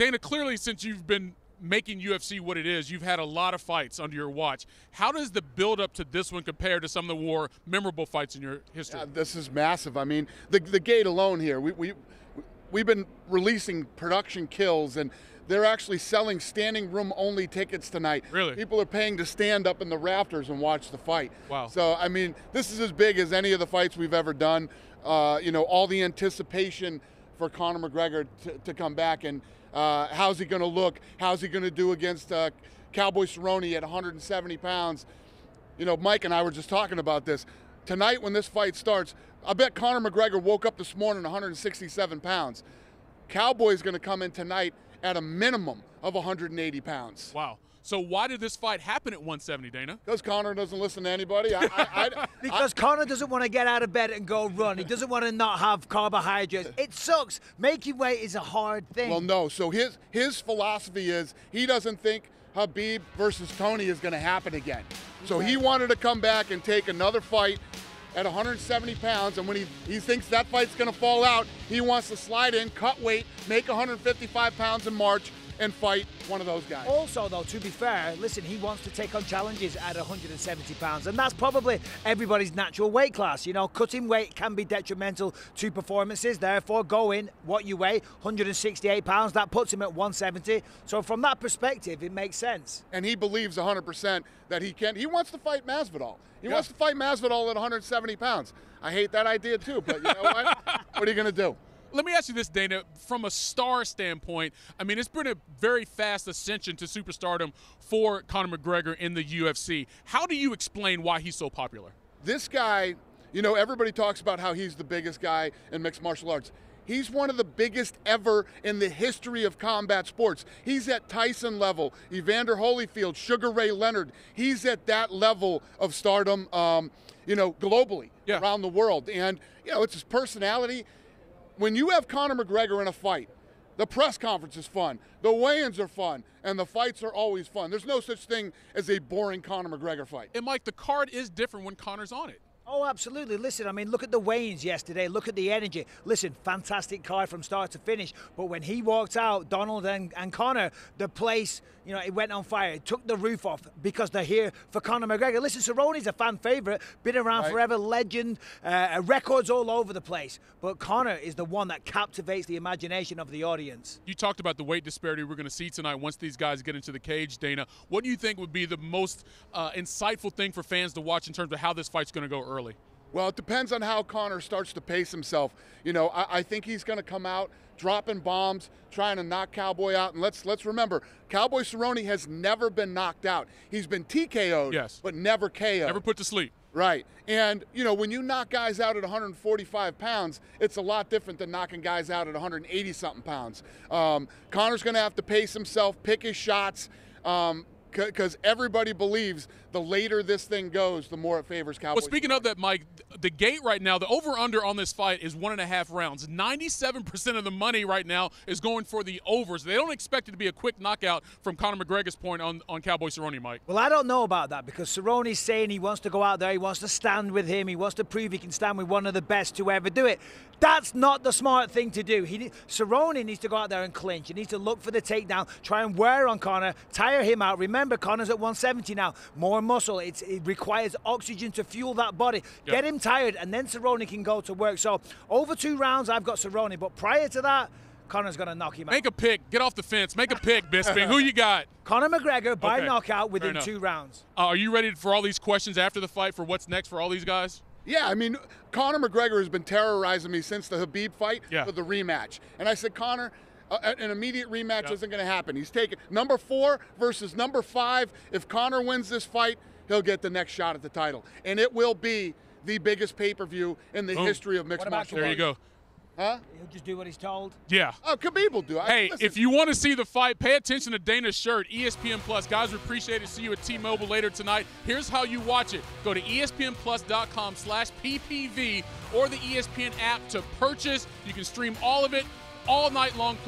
Dana, clearly since you've been making UFC what it is, you've had a lot of fights under your watch. How does the build-up to this one compare to some of the more memorable fights in your history? Yeah, this is massive. I mean, the gate alone here, we've been releasing production kills, and they're actually selling standing room only tickets tonight. Really? People are paying to stand up in the rafters and watch the fight. Wow. So, I mean, this is as big as any of the fights we've ever done. You know, all the anticipation for Conor McGregor to come back, and how's he going to look? How's he going to do against Cowboy Cerrone at 170 pounds? You know, Mike and I were just talking about this. Tonight when this fight starts, I bet Conor McGregor woke up this morning 167 pounds. Cowboy's going to come in tonight at a minimum of 180 pounds. Wow. So why did this fight happen at 170, Dana? Because Conor doesn't listen to anybody. Because Conor doesn't want to get out of bed and go run. He doesn't want to not have carbohydrates. It sucks. Making weight is a hard thing. Well, no. So his philosophy is he doesn't think Khabib versus Tony is going to happen again. So he wanted to come back and take another fight at 170 pounds, and when he thinks that fight's going to fall out, he wants to slide in, cut weight, make 155 pounds in March, and fight one of those guys. Also, though, to be fair, listen, he wants to take on challenges at 170 pounds, and that's probably everybody's natural weight class. You know, cutting weight can be detrimental to performances. Therefore, go in what you weigh, 168 pounds. That puts him at 170. So from that perspective, it makes sense. And he believes 100% that he can. He wants to fight Masvidal. He wants to fight Masvidal at 170 pounds. I hate that idea too, but you know what? What are you going to do? Let me ask you this, Dana. From a star standpoint, I mean, it's been a very fast ascension to superstardom for Conor McGregor in the UFC. How do you explain why he's so popular? This guy, you know, everybody talks about how he's the biggest guy in mixed martial arts. He's one of the biggest ever in the history of combat sports. He's at Tyson level, Evander Holyfield, Sugar Ray Leonard. He's at that level of stardom, you know, globally, around the world. And, you know, it's his personality. When you have Conor McGregor in a fight, the press conference is fun, the weigh-ins are fun, and the fights are always fun. There's no such thing as a boring Conor McGregor fight. And, Mike, the card is different when Conor's on it. Oh, absolutely. Listen, I mean, look at the weigh-ins yesterday. Look at the energy. Listen, fantastic card from start to finish. But when he walked out, Donald and Conor, the place, you know, it went on fire. It took the roof off because they're here for Conor McGregor. Listen, Cerrone's a fan favorite, been around forever, legend, records all over the place. But Conor is the one that captivates the imagination of the audience. You talked about the weight disparity we're going to see tonight once these guys get into the cage, Dana. What do you think would be the most insightful thing for fans to watch in terms of how this fight's going to go early? Well, it depends on how Conor starts to pace himself. You know, I think he's going to come out dropping bombs, trying to knock Cowboy out. And let's remember, Cowboy Cerrone has never been knocked out. He's been TKO'd, but never KO'd. Never put to sleep. Right. And, you know, when you knock guys out at 145 pounds, it's a lot different than knocking guys out at 180-something pounds. Conor's going to have to pace himself, pick his shots, because everybody believes the later this thing goes, the more it favors Cowboys. Well, speaking of that, Mike, the gate right now, the over-under on this fight is 1.5 rounds. 97% of the money right now is going for the overs. They don't expect it to be a quick knockout from Conor McGregor's point on Cowboy Cerrone, Mike. Well, I don't know about that because Cerrone's saying he wants to go out there, he wants to stand with him, he wants to prove he can stand with one of the best to ever do it. That's not the smart thing to do. Cerrone needs to go out there and clinch. He needs to look for the takedown, try and wear on Conor, tire him out. Remember, Conor's at 170 now. More muscle. It requires oxygen to fuel that body. Get him tired, and then Cerrone can go to work. So over 2 rounds, I've got Cerrone. But prior to that, Conor's going to knock him out. Make a pick. Get off the fence. Make a pick, Bisping. Who you got? Conor McGregor by knockout within 2 rounds. Are you ready for all these questions after the fight for what's next for all these guys? Yeah, I mean, Conor McGregor has been terrorizing me since the Khabib fight for the rematch. And I said, Conor, an immediate rematch isn't going to happen. He's taking number 4 versus number 5. If Conor wins this fight, he'll get the next shot at the title. And it will be the biggest pay-per-view in the history of mixed martial arts. There you go. Huh? He'll just do what he's told. Yeah. Oh, Khabib will do it. Hey, if you want to see the fight, pay attention to Dana's shirt, ESPN Plus. Guys, we appreciate it. See you at T-Mobile later tonight. Here's how you watch it. Go to espnplus.com/PPV or the ESPN app to purchase. You can stream all of it all night long.